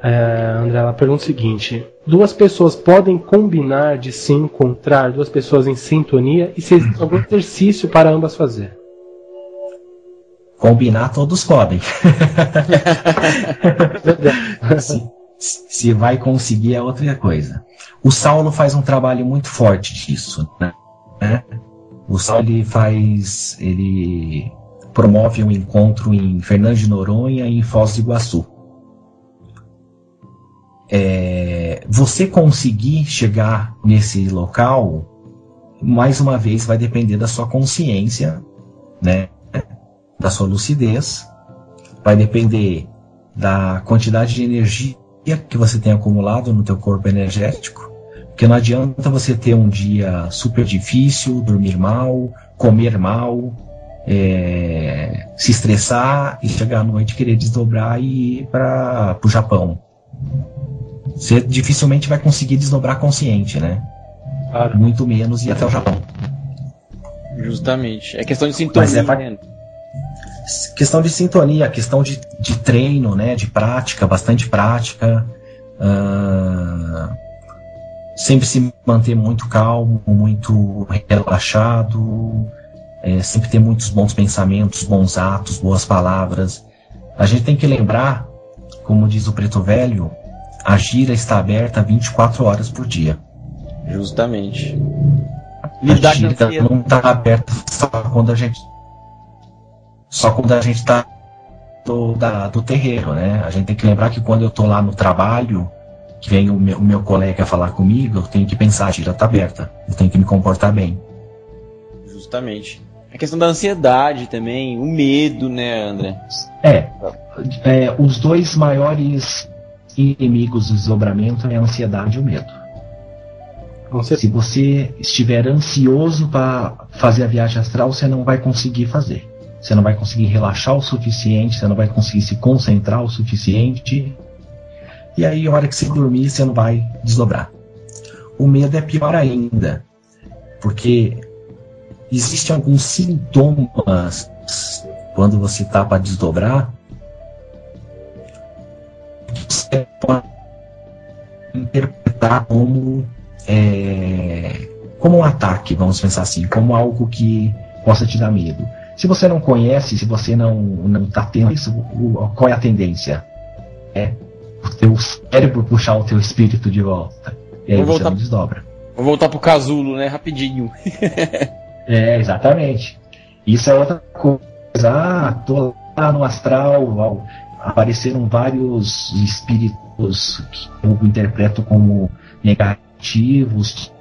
André, ela pergunta o seguinte: duas pessoas podem combinar de se encontrar, duas pessoas em sintonia, e se existe algum exercício para ambas fazer? Combinar todos podem. Se vai conseguir é outra coisa. O Saulo faz um trabalho muito forte disso, né? O Saulo ele promove um encontro em Fernando de Noronha e em Foz do Iguaçu. Você conseguir chegar nesse local, mais uma vez, vai depender da sua consciência, né? Da sua lucidez, vai depender da quantidade de energia que você tem acumulado no teu corpo energético, porque não adianta você ter um dia super difícil, dormir mal, comer mal, se estressar e chegar à noite querer desdobrar e ir para o Japão. Você dificilmente vai conseguir desdobrar consciente, né? Claro. Muito menos ir até o Japão. Justamente. É questão de sintonia. Questão de sintonia, questão de treino, né? De prática, bastante prática. Sempre se manter muito calmo, muito relaxado. Sempre ter muitos bons pensamentos, bons atos, boas palavras. A gente tem que lembrar, como diz o Preto Velho, a gira está aberta 24 horas por dia. Justamente. A gira não está aberta só quando a gente está do terreiro, né? A gente tem que lembrar que quando eu estou lá no trabalho, que vem o meu colega falar comigo, eu tenho que pensar, a gira está aberta, eu tenho que me comportar bem. Justamente. A questão da ansiedade também, o medo, né, André? Os dois maiores inimigos do desdobramento é a ansiedade e o medo. Se você estiver ansioso para fazer a viagem astral, você não vai conseguir fazer. Você não vai conseguir relaxar o suficiente, você não vai conseguir se concentrar o suficiente. E aí, a hora que você dormir, você não vai desdobrar. O medo é pior ainda, porque existem alguns sintomas quando você está para desdobrar que você pode interpretar como um ataque, vamos pensar assim, como algo que possa te dar medo. Se você não conhece, se você não está tendo isso, qual é a tendência? O teu cérebro puxar o teu espírito de volta. E aí você não desdobra. Vou voltar pro casulo, né? Rapidinho. Exatamente. Isso é outra coisa. Tô lá no astral, apareceram vários espíritos que eu interpreto como negativos.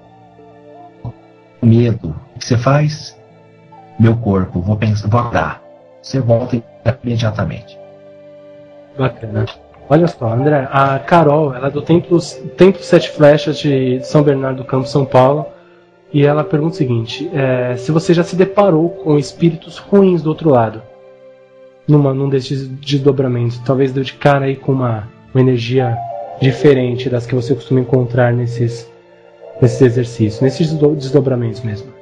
Medo. O que você faz? Meu corpo, vou orar. Você volta imediatamente. Bacana. Olha só, André, a Carol, ela é do Templo Sete Flechas de São Bernardo do Campo, São Paulo, e ela pergunta o seguinte, se você já se deparou com espíritos ruins do outro lado, num desses desdobramentos, talvez deu de cara aí com uma energia diferente das que você costuma encontrar nesses exercícios, nesses desdobramentos mesmo.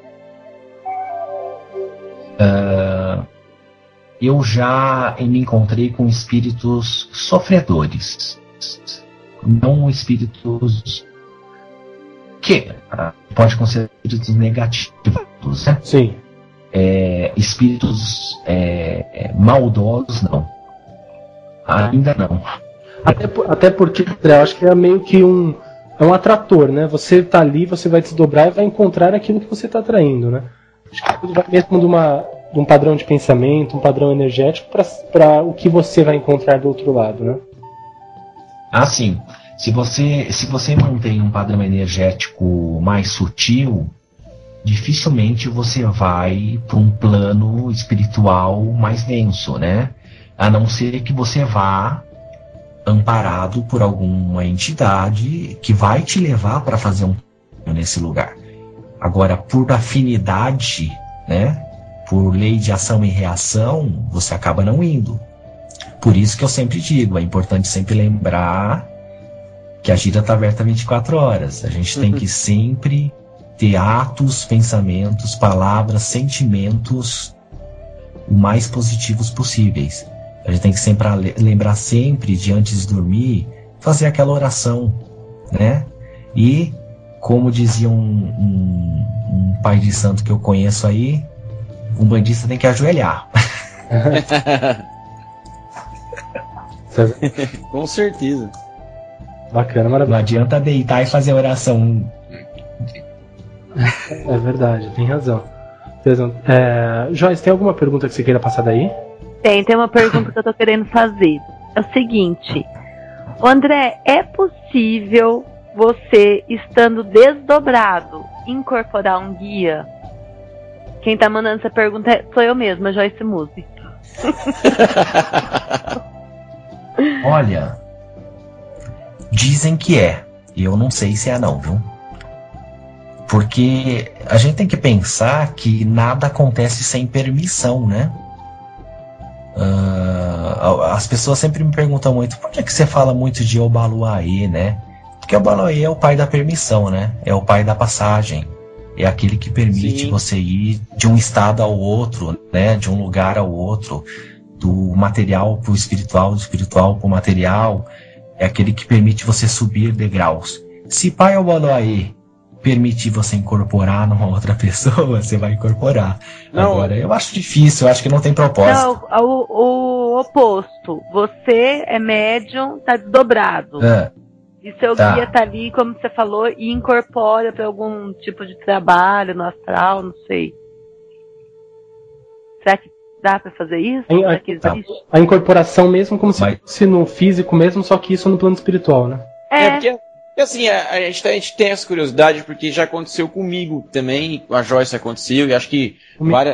Eu já me encontrei com espíritos sofredores, não espíritos que pode considerar espíritos negativos, né? Sim. Espíritos maldosos, não. Ainda não. Até porque, André, eu acho que é meio que um atrator, né? Você tá ali, você vai desdobrar e vai encontrar aquilo que você está atraindo, né? Acho que tudo vai mesmo de um padrão de pensamento, um padrão energético para o que você vai encontrar do outro lado, né? Ah, sim. Se você mantém um padrão energético mais sutil, dificilmente você vai para um plano espiritual mais denso, né? A não ser que você vá amparado por alguma entidade que vai te levar para fazer um plano nesse lugar. Agora, por afinidade, né? Por lei de ação e reação, você acaba não indo. Por isso que eu sempre digo, é importante sempre lembrar que a gira está aberta 24 horas. A gente tem que sempre ter atos, pensamentos, palavras, sentimentos o mais positivos possíveis. A gente tem que sempre lembrar sempre de antes de dormir, fazer aquela oração, né? E, como dizia um pai de santo que eu conheço aí, um bandista tem que ajoelhar. Com certeza. Bacana, maravilhoso. Não adianta deitar e fazer oração. É verdade, tem razão. Joyce, tem alguma pergunta que você queira passar daí? Tem uma pergunta que eu tô querendo fazer. É o seguinte, André, é possível você, estando desdobrado, incorporar um guia? Quem tá mandando essa pergunta sou eu mesma, Joyce Muse. Olha, Dizem que é. Eu não sei se é não, viu? Porque a gente tem que pensar que nada acontece sem permissão, né? As pessoas sempre me perguntam muito, por que você fala muito de Obaluayê, né? Porque Obaluayê é o pai da permissão, né? É o pai da passagem. É aquele que permite você ir de um estado ao outro, né? De um lugar ao outro, do material para o espiritual, do espiritual para o material. É aquele que permite você subir degraus. Se pai Obaluayê permitir você incorporar numa outra pessoa, você vai incorporar. Não. Agora, eu acho difícil, eu acho que não tem propósito. Não, o oposto. Você é médium, tá desdobrado. E seu guia tá ali, como você falou, e incorpora para algum tipo de trabalho no astral, não sei. Será que dá para fazer isso? A incorporação mesmo, como se fosse no físico mesmo, só que isso no plano espiritual, né? Porque assim, a gente tem essa curiosidade porque já aconteceu comigo também, com a Joyce aconteceu, e acho que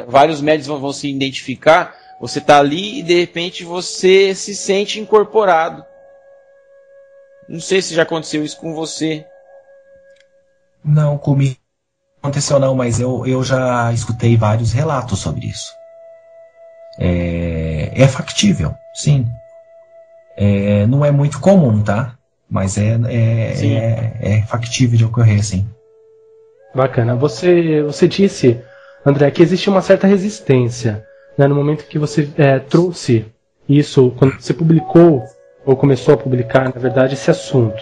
vários médios vão se identificar. Você tá ali e de repente você se sente incorporado. Não sei se já aconteceu isso com você. Não, comigo não aconteceu não, mas eu já escutei vários relatos sobre isso. É factível, sim. Não é muito comum, tá? Mas é factível de ocorrer, sim. Bacana. Você disse, André, que existe uma certa resistência, né, no momento que você trouxe isso, quando você publicou, ou começou a publicar, na verdade, esse assunto.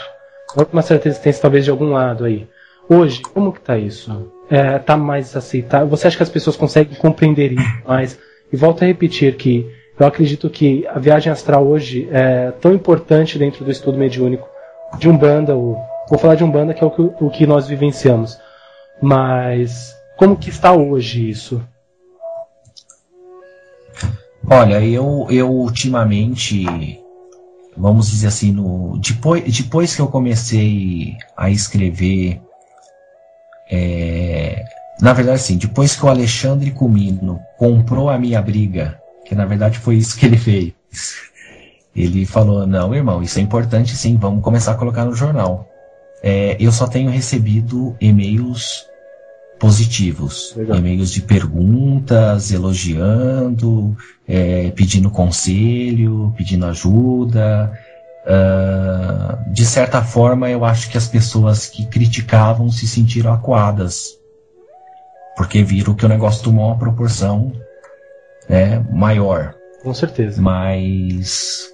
Houve uma certa resistência, talvez, de algum lado aí. Hoje, como que está isso? Está mais aceitável? Você acha que as pessoas conseguem compreender isso mais? E volto a repetir que eu acredito que a viagem astral hoje é tão importante dentro do estudo mediúnico de Umbanda, vou falar de Umbanda, que é o que nós vivenciamos. Mas como que está hoje isso? Olha, eu ultimamente, vamos dizer assim, depois que eu comecei a escrever, na verdade assim, depois que o Alexandre Comino comprou a minha briga, que na verdade foi isso que ele fez, ele falou, não, irmão, isso é importante sim, vamos começar a colocar no jornal. Eu só tenho recebido e-mails positivos. Legal. E-mails de perguntas, elogiando, pedindo conselho, pedindo ajuda. De certa forma, eu acho que as pessoas que criticavam se sentiram acuadas, porque viram que o negócio tomou uma proporção maior. Com certeza. Mas,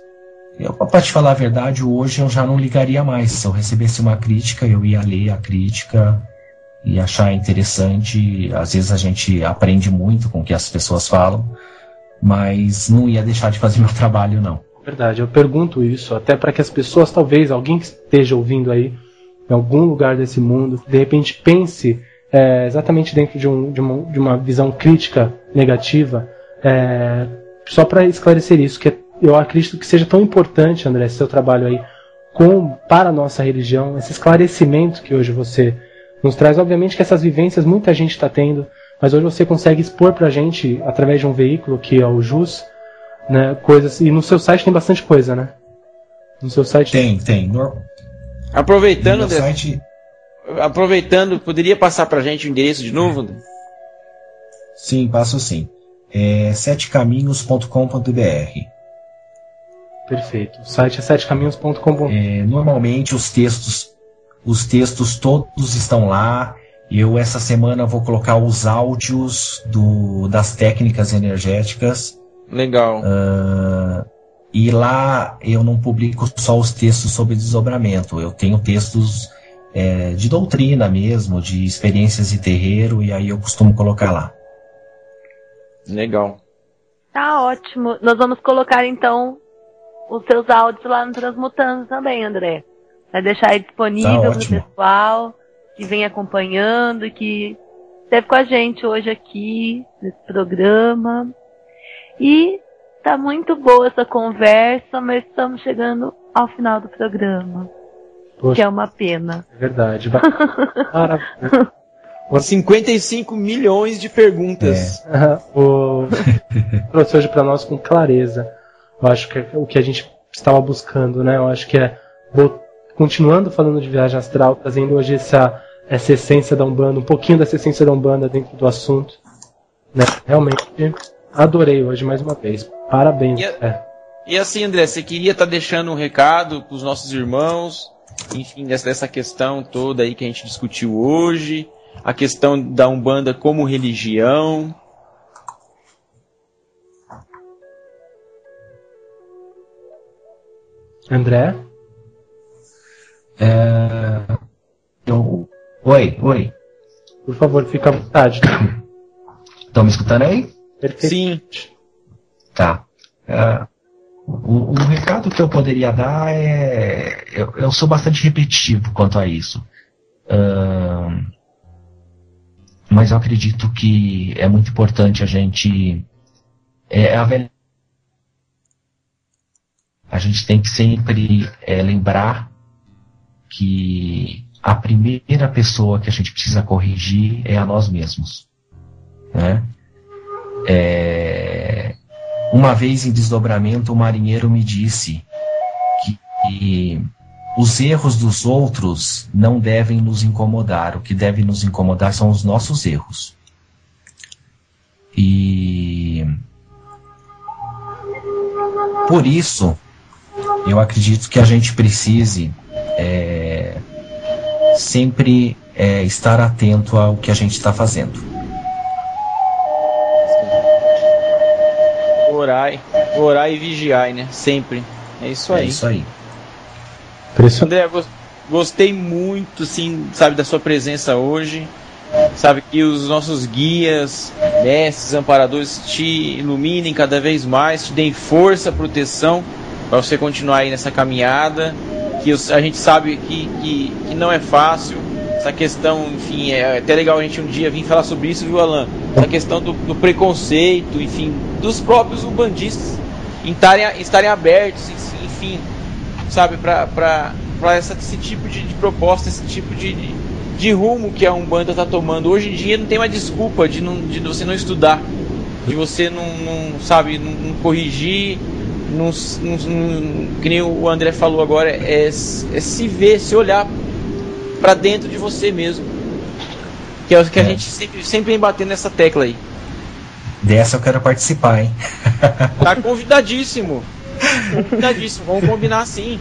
para te falar a verdade, hoje eu já não ligaria mais. Se eu recebesse uma crítica, eu ia ler a crítica e achar interessante. Às vezes a gente aprende muito com o que as pessoas falam, mas não ia deixar de fazer meu trabalho, não. Verdade, eu pergunto isso até para que as pessoas, talvez alguém que esteja ouvindo aí, em algum lugar desse mundo, de repente pense exatamente dentro de uma visão crítica negativa, só para esclarecer isso, que eu acredito que seja tão importante, André, seu trabalho aí para a nossa religião, esse esclarecimento que hoje você nos traz. Obviamente que essas vivências muita gente está tendo, mas hoje você consegue expor para a gente, através de um veículo que é o JUS, né, coisas. E no seu site tem bastante coisa, né? No seu site tem. Aproveitando, poderia passar para a gente o endereço de novo, André? Sim, passo sim. setecaminhos.com.br. Perfeito. O site é setecaminhos.com.br. Normalmente os textos todos estão lá. Eu essa semana vou colocar os áudios das técnicas energéticas. Legal. E lá eu não publico só os textos sobre desdobramento. Eu tenho textos de doutrina mesmo, de experiências de terreiro, e aí eu costumo colocar lá. Legal. Tá ótimo. Nós vamos colocar então os seus áudios lá no Transmutando também, André. Vai deixar aí disponível para o pessoal que vem acompanhando e que esteve com a gente hoje aqui nesse programa. E tá muito boa essa conversa, mas estamos chegando ao final do programa. Poxa, que é uma pena. É verdade. Maravilha. 55 milhões de perguntas. Trouxe hoje para nós com clareza. Eu acho que é o que a gente estava buscando, né? Eu acho que continuando falando de viagem astral, trazendo hoje essa essência da Umbanda, um pouquinho dessa essência da Umbanda dentro do assunto. Né? Realmente adorei hoje mais uma vez. Parabéns. E assim, André, você queria estar deixando um recado para os nossos irmãos, enfim, dessa questão toda aí que a gente discutiu hoje, a questão da Umbanda como religião. André? Oi. Por favor, fica à vontade. Estão me escutando aí? Perfeito. Sim. Tá. O recado que eu poderia dar eu sou bastante repetitivo quanto a isso. Mas eu acredito que é muito importante a gente... A gente tem que sempre lembrar que a primeira pessoa que a gente precisa corrigir é a nós mesmos. Né? Uma vez em desdobramento, o marinheiro me disse que os erros dos outros não devem nos incomodar. O que deve nos incomodar são os nossos erros. E por isso, eu acredito que a gente precise sempre estar atento ao que a gente está fazendo. Orar e vigiar, né? Sempre. É isso aí. É isso aí. André, gostei muito, assim, sabe, da sua presença hoje. Sabe, que os nossos guias, mestres, amparadores te iluminem cada vez mais, te deem força, proteção para você continuar aí nessa caminhada. Que a gente sabe que não é fácil. Essa questão, enfim, é até legal a gente um dia vir falar sobre isso, viu, Alan? Essa questão do preconceito, enfim, dos próprios umbandistas estarem abertos, enfim, sabe, para esse tipo de proposta, esse tipo de rumo que a Umbanda está tomando. Hoje em dia não tem mais desculpa de você não estudar, de você não sabe, não corrigir, que nem o André falou agora, é se ver, se olhar para dentro de você mesmo, que é o que a gente sempre vem batendo nessa tecla aí. Dessa eu quero participar, hein? Tá convidadíssimo, vamos combinar assim.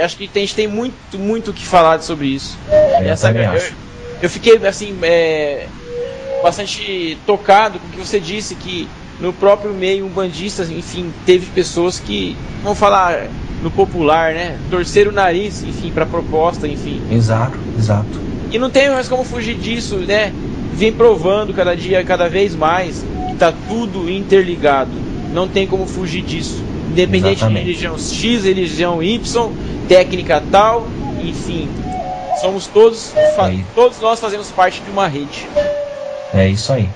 Acho que a gente tem muito o que falar sobre isso. Eu fiquei assim bastante tocado com o que você disse, que no próprio meio umbandista, enfim, teve pessoas que, vamos falar no popular, né, torceram o nariz, enfim, para a proposta, enfim. Exato. E não tem mais como fugir disso, né? Vem provando cada dia, cada vez mais, que tá tudo interligado. Não tem como fugir disso. Independente de religião X, religião Y, técnica tal, enfim. Somos todos nós fazemos parte de uma rede. É isso aí.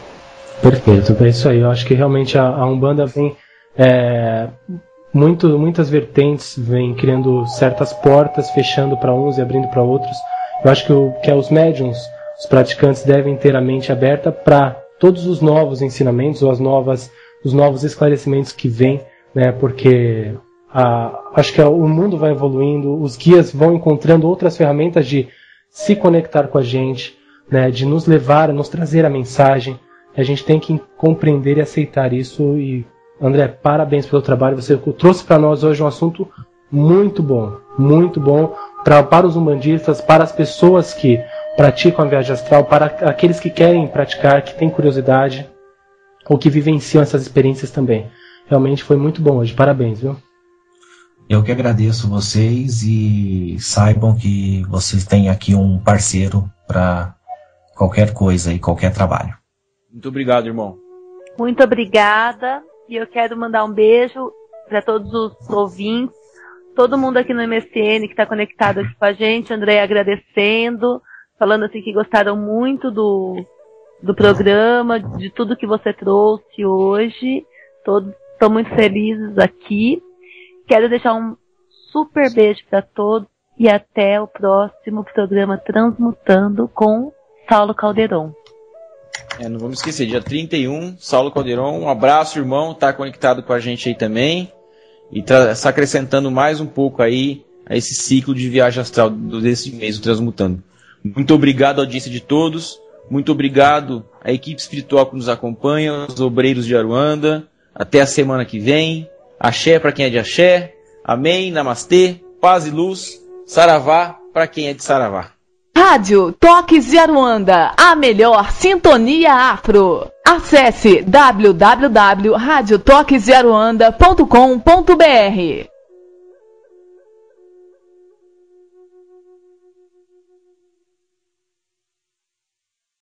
Perfeito, é isso aí. Eu acho que realmente a Umbanda vem... muitas vertentes, vem criando certas portas, fechando para uns e abrindo para outros. Eu acho que os médiums, os praticantes, devem ter a mente aberta para todos os novos ensinamentos ou os novos esclarecimentos que vêm, né? Porque acho que o mundo vai evoluindo, os guias vão encontrando outras ferramentas de se conectar com a gente, né? De nos levar, nos trazer a mensagem. A gente tem que compreender e aceitar isso. E André, parabéns pelo trabalho. Você trouxe para nós hoje um assunto muito bom para os umbandistas, para as pessoas que praticam a viagem astral, para aqueles que querem praticar, que têm curiosidade ou que vivenciam essas experiências também. Realmente foi muito bom hoje. Parabéns, viu? Eu que agradeço vocês e saibam que vocês têm aqui um parceiro para qualquer coisa e qualquer trabalho. Muito obrigado, irmão. Muito obrigada. E eu quero mandar um beijo para todos os ouvintes, todo mundo aqui no MSN que está conectado aqui com a gente. André agradecendo, falando assim que gostaram muito do programa, de tudo que você trouxe hoje. Todos estão muito felizes aqui. Quero deixar um super beijo para todos e até o próximo programa Transmutando com Saulo Calderon. Não vamos esquecer, dia 31, Saulo Calderon, um abraço, irmão, tá conectado com a gente aí também, e acrescentando mais um pouco aí a esse ciclo de viagem astral desse mês, o Transmutando. Muito obrigado à audiência de todos, muito obrigado à equipe espiritual que nos acompanha, aos obreiros de Aruanda. Até a semana que vem. Axé para quem é de axé. Amém, namastê, paz e luz. Saravá para quem é de Saravá. Rádio Toques de Aruanda, a melhor sintonia afro. Acesse www.radiotoquesdearuanda.com.br.